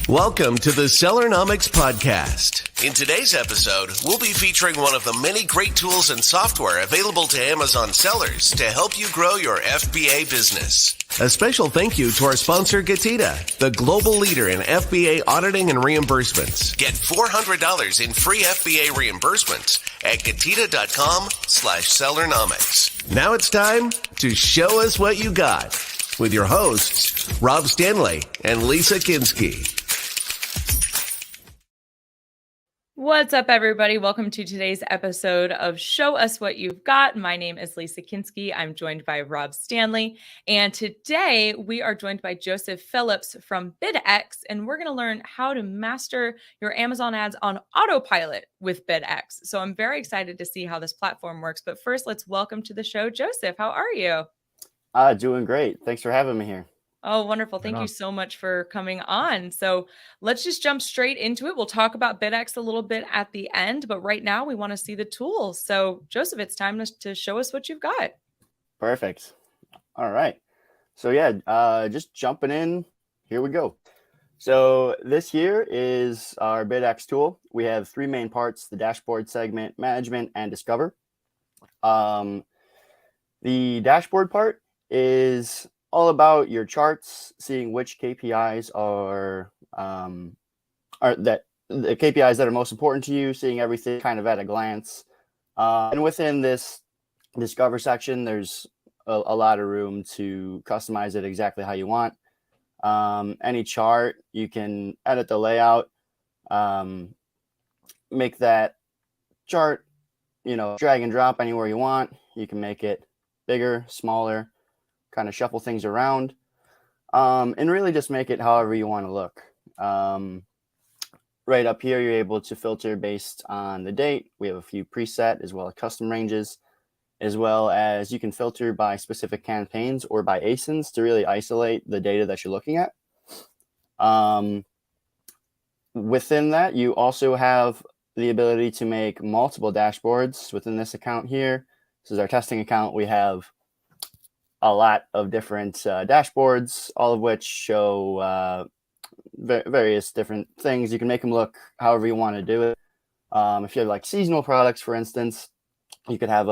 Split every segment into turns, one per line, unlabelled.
Welcome to the Sellernomics Podcast. In today's episode, we'll be featuring one of the many great tools and software available to Amazon sellers to help you grow your FBA business. A special thank you to our sponsor, GETIDA, the global leader in FBA auditing and reimbursements. Get $400 in free FBA reimbursements at getida.com/sellernomics. Now it's time to show us what you got with your hosts, Rob Stanley and Lisa Kinski.
What's up, everybody? Welcome to today's episode of Show Us What You've Got. My name is Lisa Kinski. I'm joined by Rob Stanley. And today we are joined by Joseph Phillips from BidX, and we're going to learn how to master your Amazon ads on Autopilot with BidX. So I'm very excited to see how this platform works. But first, let's welcome to the show, Joseph. How are you?
Doing great. Thanks for having me here.
Oh, wonderful. Thank you so much for coming on. So let's just jump straight into it. We'll talk about BidX a little bit at the end, but right now we want to see the tools. So Joseph, it's time to show us what you've got.
Perfect. All right. So just jumping in, here we go. So this here is our BidX tool. We have three main parts: the dashboard, segment, management, and discover. The dashboard part is all about your charts, seeing which KPIs are the KPIs that are most important to you, seeing everything kind of at a glance. And within this discover section, there's a lot of room to customize it exactly how you want. Any chart, you can edit the layout, make that chart, drag and drop anywhere you want. You can make it bigger, smaller, kind of shuffle things around, and really just make it however you want to look. Right up here, you're able to filter based on the date. We have a few preset as well as custom ranges, as well as you can filter by specific campaigns or by ASINs to really isolate the data that you're looking at. Within that, you also have the ability to make multiple dashboards within this account here. This is our testing account. We have a lot of different dashboards, all of which show various different things. You can make them look however you want to do it. If you have like seasonal products, for instance, you could have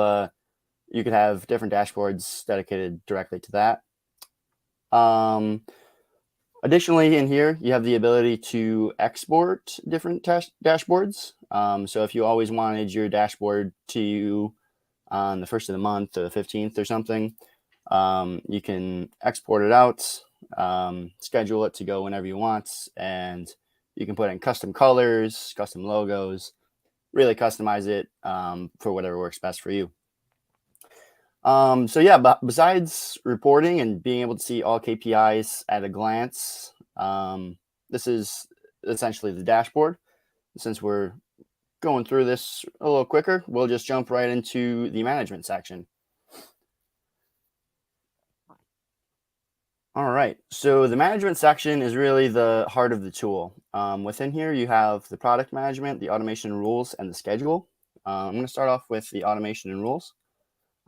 different dashboards dedicated directly to that. Additionally, in here, you have the ability to export different dashboards. So if you always wanted your dashboard to on the 1st of the month or the 15th or something, you can export it out, schedule it to go whenever you want, and you can put in custom colors, custom logos, really customize it for whatever works best for you. But besides reporting and being able to see all KPIs at a glance, this is essentially the dashboard. Since we're going through this a little quicker, we'll just jump right into the management section. All right, so the management section is really the heart of the tool. Within here, you have the product management, the automation rules, and the schedule. I'm going to start off with the automation and rules.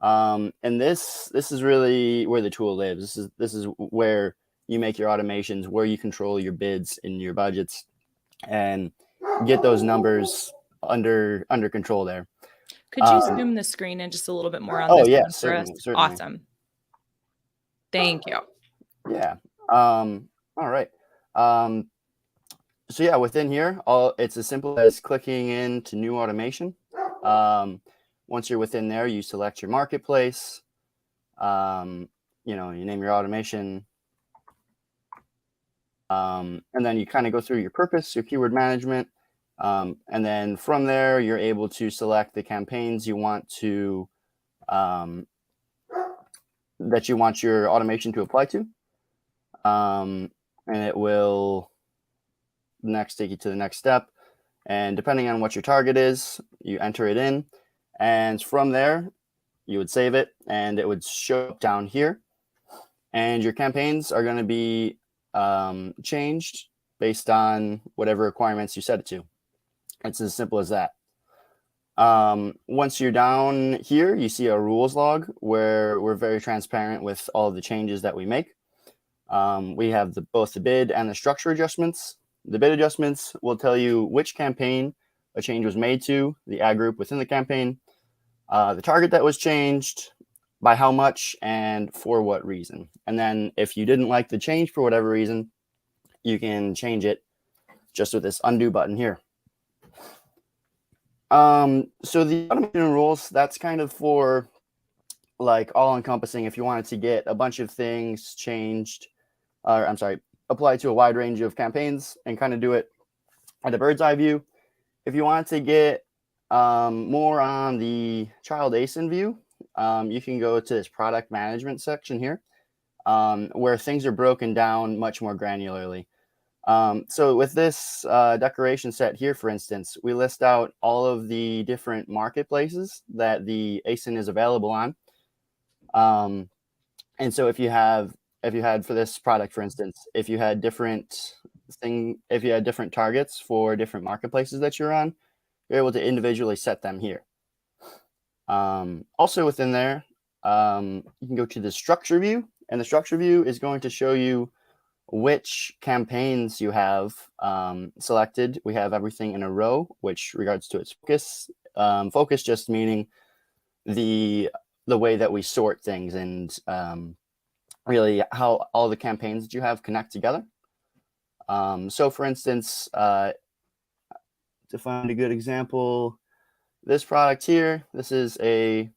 And this is really where the tool lives. This is where you make your automations, where you control your bids and your budgets, and get those numbers under control there.
Could you zoom the screen in just a little bit more on this one for us?
Certainly.
Awesome. Thank you.
Yeah. All right. Within here, it's as simple as clicking into new automation. Once you're within there, you select your marketplace. You name your automation. And then you kind of go through your purpose, your keyword management. And then from there, you're able to select the campaigns you want to, that you want your automation to apply to. And it will next take you to the next step. And depending on what your target is, you enter it in. And from there, you would save it and it would show up down here. And your campaigns are going to be changed based on whatever requirements you set it to. It's as simple as that. Once you're down here, you see a rules log where we're very transparent with all the changes that we make. We have both the bid and the structure adjustments. The bid adjustments will tell you which campaign a change was made to, the ad group within the campaign, the target that was changed, by how much, and for what reason. And then if you didn't like the change for whatever reason, you can change it just with this undo button here. So the automation rules, that's kind of for like all encompassing if you wanted to get a bunch of things changed, or I'm sorry, apply to a wide range of campaigns and kind of do it at a bird's eye view. If you wanted to get more on the child ASIN view, you can go to this product management section here, where things are broken down much more granularly. So with this decoration set here, for instance, we list out all of the different marketplaces that the ASIN is available on. And so if you had for this product, for instance, if you had different targets for different marketplaces that you're on, you're able to individually set them here. Also within there, you can go to the structure view, and the structure view is going to show you which campaigns you have selected. We have everything in a row, which regards to its focus. Focus just meaning the way that we sort things and really how all the campaigns that you have connect together. So for instance, to find a good example, this product here, this is a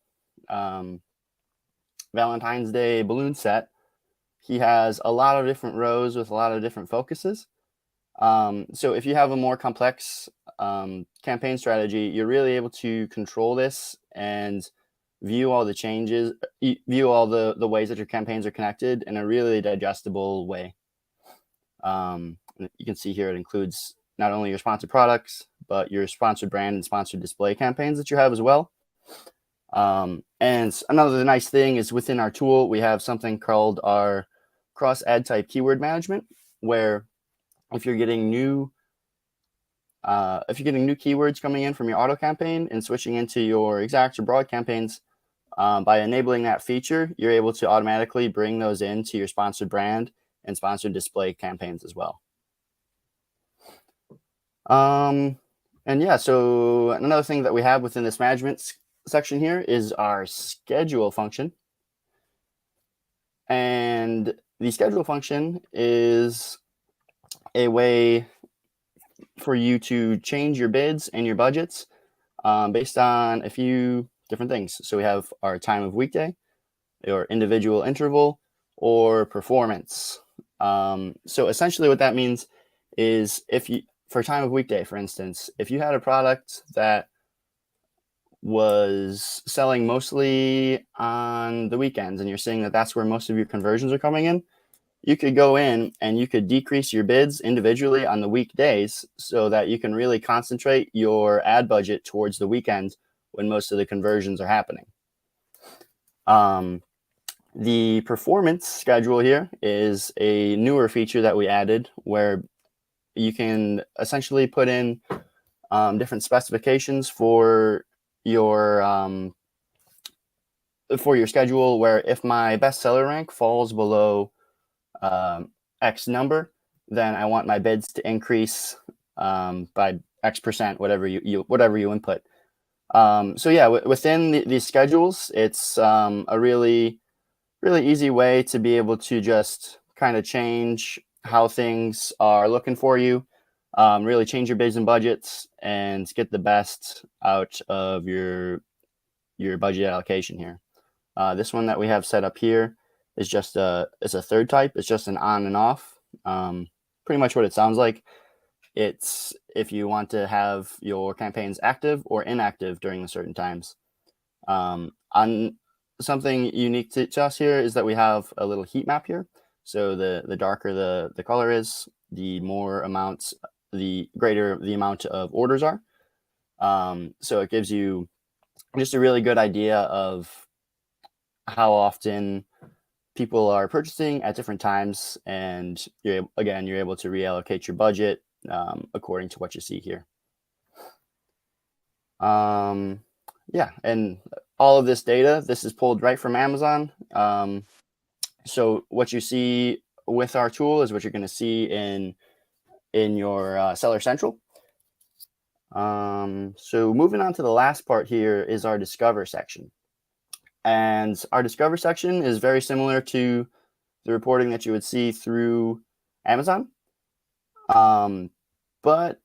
Valentine's Day balloon set. He has a lot of different rows with a lot of different focuses. So if you have a more complex campaign strategy, you're really able to control this and view all the changes, view all the ways that your campaigns are connected in a really digestible way. You can see here it includes not only your sponsored products, but your sponsored brand and sponsored display campaigns that you have as well. And another nice thing is within our tool, we have something called our cross ad type keyword management, where if you're getting new keywords coming in from your auto campaign and switching into your exact or broad campaigns, by enabling that feature, you're able to automatically bring those into your sponsored brand and sponsored display campaigns as well. And yeah, so another thing that we have within this management section here is our schedule function. And the schedule function is a way for you to change your bids and your budgets based on a few different things. So we have our time of weekday, or individual interval, or performance. So essentially what that means is for time of weekday, for instance, if you had a product that was selling mostly on the weekends and you're seeing that that's where most of your conversions are coming in, you could go in and you could decrease your bids individually on the weekdays so that you can really concentrate your ad budget towards the weekend when most of the conversions are happening. The performance schedule here is a newer feature that we added where you can essentially put in different specifications for your schedule, where if my bestseller rank falls below X number, then I want my bids to increase by X percent, whatever you input. So yeah, within these schedules, it's a really easy way to be able to just kind of change how things are looking for you, really change your bids and budgets and get the best out of your budget allocation here. This one that we have set up here is just it's a third type. It's just an on and off. Pretty much what it sounds like. It's if you want to have your campaigns active or inactive during the certain times. On something unique to us here is that we have a little heat map here. So the darker the color is, the greater the amount of orders are. So it gives you just a really good idea of how often people are purchasing at different times, and you're able to reallocate your budget according to what you see here. Yeah, and all of this data, this is pulled right from Amazon. So what you see with our tool is what you're going to see in in your Seller Central. So moving on to the last part here is our Discover section. And our Discover section is very similar to the reporting that you would see through Amazon. But,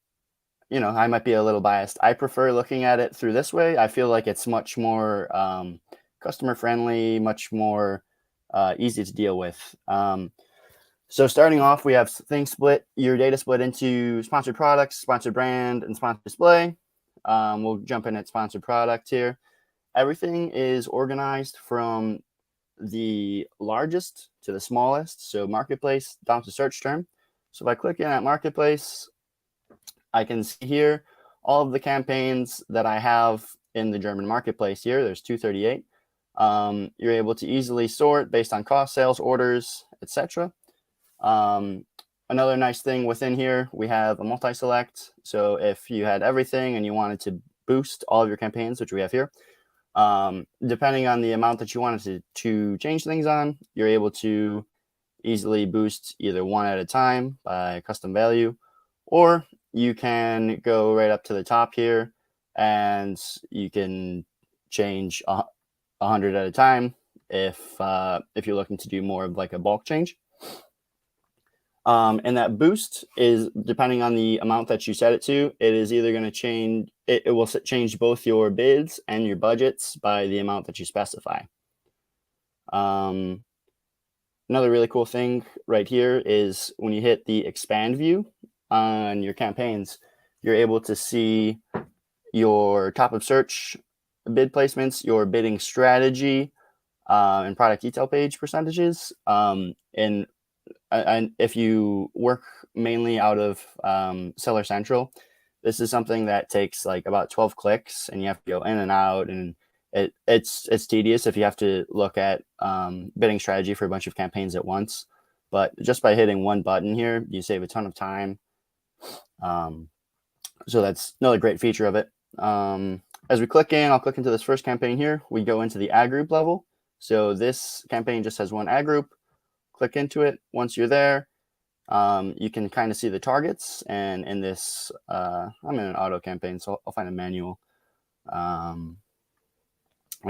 you know, I might be a little biased. I prefer looking at it through this way. I feel like it's much more customer friendly, much more easy to deal with. So starting off, we have things split, your data split into sponsored products, sponsored brand, and sponsored display. We'll jump in at sponsored product here. Everything is organized from the largest to the smallest. So marketplace down to search term. So if I click in at marketplace, I can see here all of the campaigns that I have in the German marketplace here. There's 238. You're able to easily sort based on cost, sales, orders, etc. Another nice thing within here, we have a multi-select. So if you had everything and you wanted to boost all of your campaigns, which we have here, depending on the amount that you wanted to change things on, you're able to easily boost either one at a time by custom value, or you can go right up to the top here and you can change 100 at a time if you're looking to do more of like a bulk change. And that boost is depending on the amount that you set it to. It is either going to change, it will change both your bids and your budgets by the amount that you specify. Another really cool thing right here is when you hit the expand view on your campaigns, you're able to see your top of search bid placements, your bidding strategy, and product detail page percentages. And if you work mainly out of Seller Central, this is something that takes like about 12 clicks, and you have to go in and out, and it's tedious if you have to look at bidding strategy for a bunch of campaigns at once. But just by hitting one button here, you save a ton of time. So that's another great feature of it. As we click in, I'll click into this first campaign here. We go into the ad group level. So this campaign just has one ad group. Click into it. Once you're there, you can kind of see the targets. And in this, I'm in an auto campaign, so I'll find a manual. Yeah,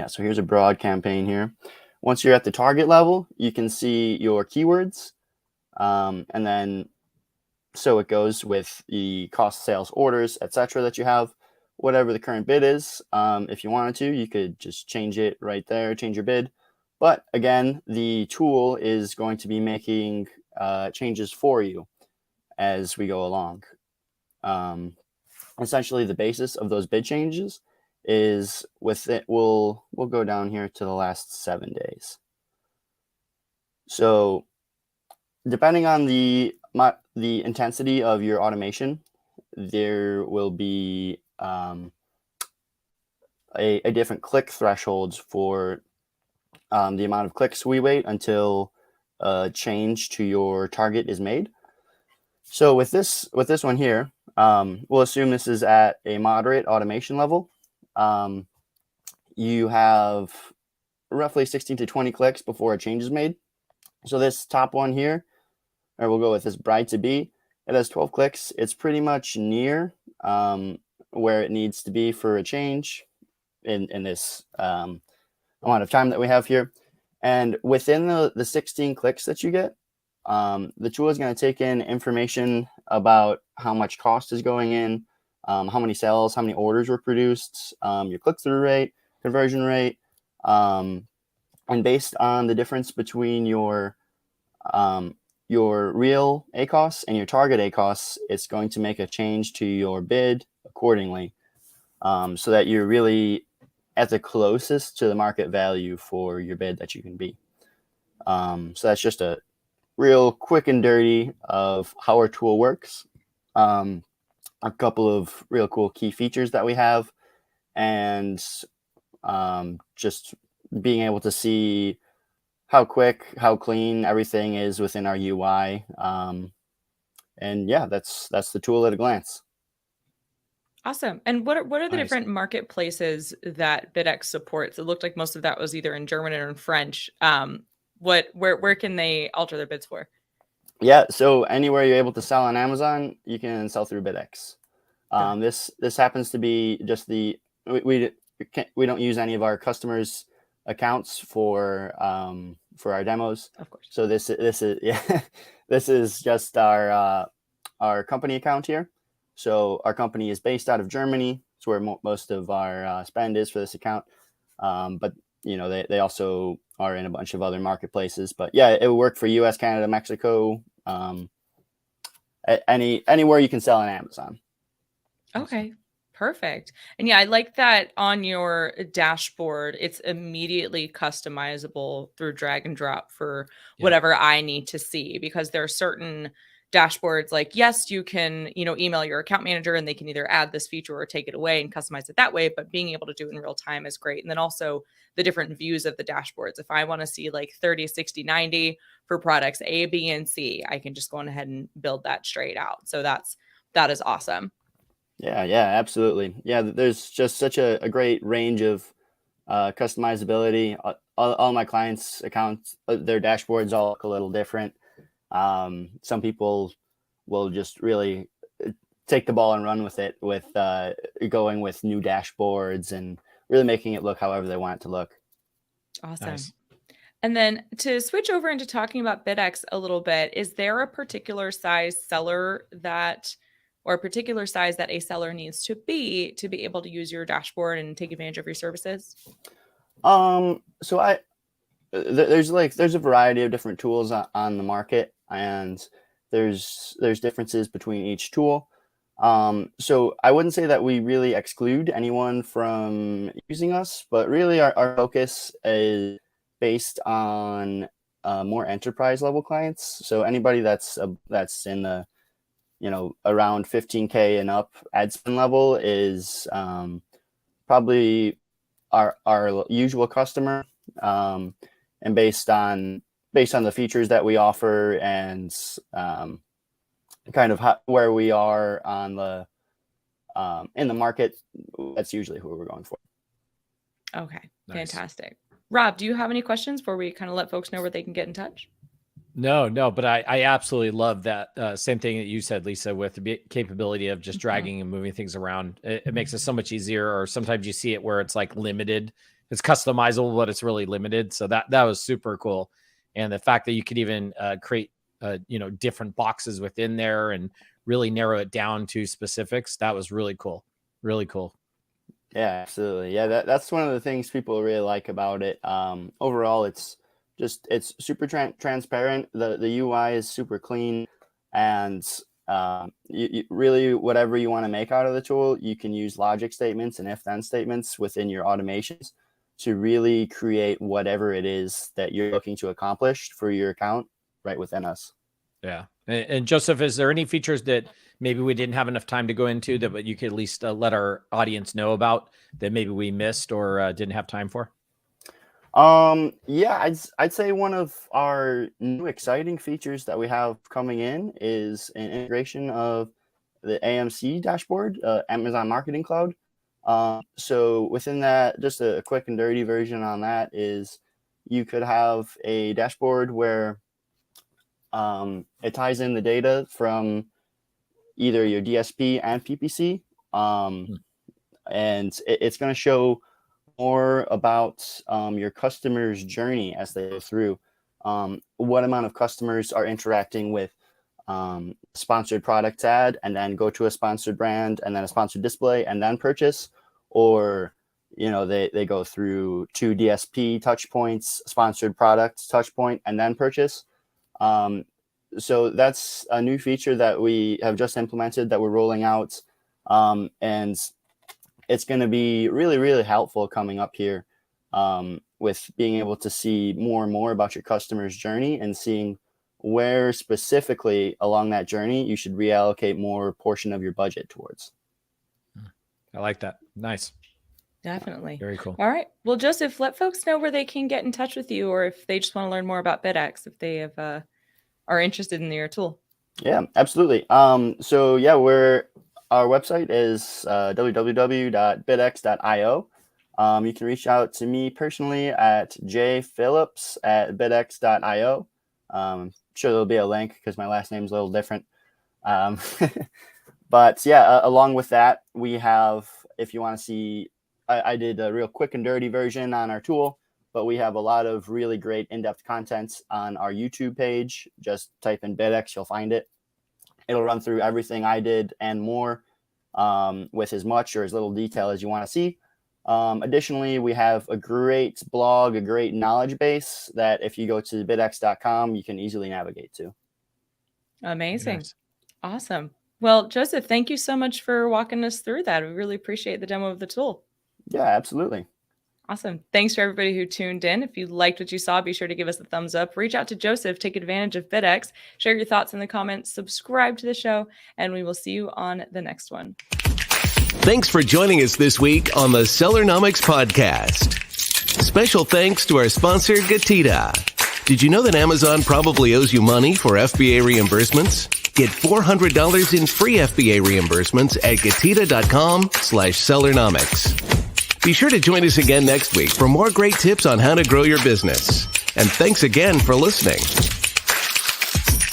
so here's a broad campaign here. Once you're at the target level, you can see your keywords. And then, so it goes with the cost, sales, orders, etc. that you have. Whatever the current bid is, if you wanted to, you could just change it right there, change your bid. But again, the tool is going to be making changes for you as we go along. Essentially, the basis of those bid changes is with it. We'll go down here to the last 7 days. So depending on the intensity of your automation, there will be a different click thresholds for the amount of clicks we wait until a change to your target is made. So with this one here, we'll assume this is at a moderate automation level. You have roughly 16 to 20 clicks before a change is made. So this top one here, or we'll go with this bride to be, it has 12 clicks. It's pretty much near where it needs to be for a change in this amount of time that we have here. And within the 16 clicks that you get, the tool is going to take in information about how much cost is going in, how many sales, how many orders were produced, your click-through rate, conversion rate, and based on the difference between your real ACoS and your target ACoS, it's going to make a change to your bid accordingly, so that you're really at the closest to the market value for your bid that you can be. So that's just a real quick and dirty of how our tool works. A couple of real cool key features that we have, and just being able to see how quick, how clean everything is within our UI. And yeah, that's the tool at a glance.
Awesome. And what are the
Nice.
different marketplaces that BidX supports? It looked like most of that was either in German or in French. Where can they alter their bids for?
Yeah, so anywhere you're able to sell on Amazon, you can sell through BidX. This happens to be just we don't use any of our customers' accounts for our demos.
Of course.
So this is yeah, this is just our company account here. So our company is based out of Germany. It's where most of our spend is for this account. But they also are in a bunch of other marketplaces. But yeah, it would work for US, Canada, Mexico, anywhere you can sell on Amazon.
Okay, perfect. And yeah, I like that on your dashboard, it's immediately customizable through drag and drop for whatever I need to see, because there are certain dashboards like, yes, you can, email your account manager and they can either add this feature or take it away and customize it that way. But being able to do it in real time is great. And then also the different views of the dashboards. If I want to see like 30, 60, 90 for products A, B, and C, I can just go on ahead and build that straight out. So that is awesome.
Yeah, absolutely. Yeah, there's just such a great range of customizability. All my clients' accounts, their dashboards all look a little different. Some people will just really take the ball and run with it, with going with new dashboards and really making it look however they want it to look.
Awesome.
Nice.
And then to switch over into talking about BidX a little bit, is there a particular size seller or a particular size that a seller needs to be able to use your dashboard and take advantage of your services?
So there's a variety of different tools on the market, and there's differences between each tool. So I wouldn't say that we really exclude anyone from using us, but really our focus is based on more enterprise level clients. So anybody that's in the around 15K and up ad spend level is probably our usual customer. And based on the features that we offer and kind of where we are on the in the market, that's usually who we're going for.
Okay,
Nice.
Fantastic. Rob, do you have any questions before we kind of let folks know where they can get in touch?
No, but I absolutely love that same thing that you said, Lisa, with the capability of just dragging and moving things around. It makes it so much easier. Or sometimes you see it where it's like limited. It's customizable, but it's really limited. So that was super cool. And the fact that you could even create different boxes within there and really narrow it down to specifics, that was really cool. Really cool.
Yeah, absolutely. Yeah, that's one of the things people really like about it. Overall, it's super transparent. The UI is super clean, and you really, whatever you want to make out of the tool, you can use logic statements and if-then statements within your automations to really create whatever it is that you're looking to accomplish for your account right within us.
Yeah. And Joseph, is there any features that maybe we didn't have enough time to go into that you could at least let our audience know about that maybe we missed or didn't have time for?
Yeah, I'd say one of our new exciting features that we have coming in is an integration of the AMC dashboard, Amazon Marketing Cloud. So within that, just a quick and dirty version on that is you could have a dashboard where it ties in the data from either your DSP and PPC, and it's going to show more about your customer's journey as they go through. What amount of customers are interacting with sponsored product ad and then go to a sponsored brand and then a sponsored display and then purchase, or they go through 2 DSP touch points, sponsored products touch point, and then purchase. So that's a new feature that we have just implemented that we're rolling out, and it's going to be really, really helpful coming up here with being able to see more and more about your customer's journey and seeing where specifically along that journey you should reallocate more portion of your budget towards.
I like that. Nice.
Definitely.
Very cool.
All right. Well, Joseph, let folks know where they can get in touch with you, or if they just want to learn more about BidX, if they have are interested in your tool.
Yeah, absolutely. So yeah, our website is www.bidx.io. You can reach out to me personally at jphillips@bidx.io. sure there'll be a link because my last name's a little different. But yeah, along with that, we have, if you want to see, I did a real quick and dirty version on our tool, but we have a lot of really great in-depth content on our YouTube page. Just type in BidX, you'll find it. It'll run through everything I did and more, with as much or as little detail as you want to see. Additionally, we have a great blog, a great knowledge base that if you go to bidx.com, you can easily navigate to.
Amazing.
Nice.
Awesome. Well, Joseph, thank you so much for walking us through that. We really appreciate the demo of the tool.
Yeah, absolutely.
Awesome. Thanks for everybody who tuned in. If you liked what you saw, be sure to give us a thumbs up. Reach out to Joseph, take advantage of BidX, share your thoughts in the comments, subscribe to the show, and we will see you on the next one.
Thanks for joining us this week on the Sellernomics Podcast. Special thanks to our sponsor, GETIDA. Did you know that Amazon probably owes you money for FBA reimbursements? Get $400 in free FBA reimbursements at getida.com/Sellernomics. Be sure to join us again next week for more great tips on how to grow your business. And thanks again for listening.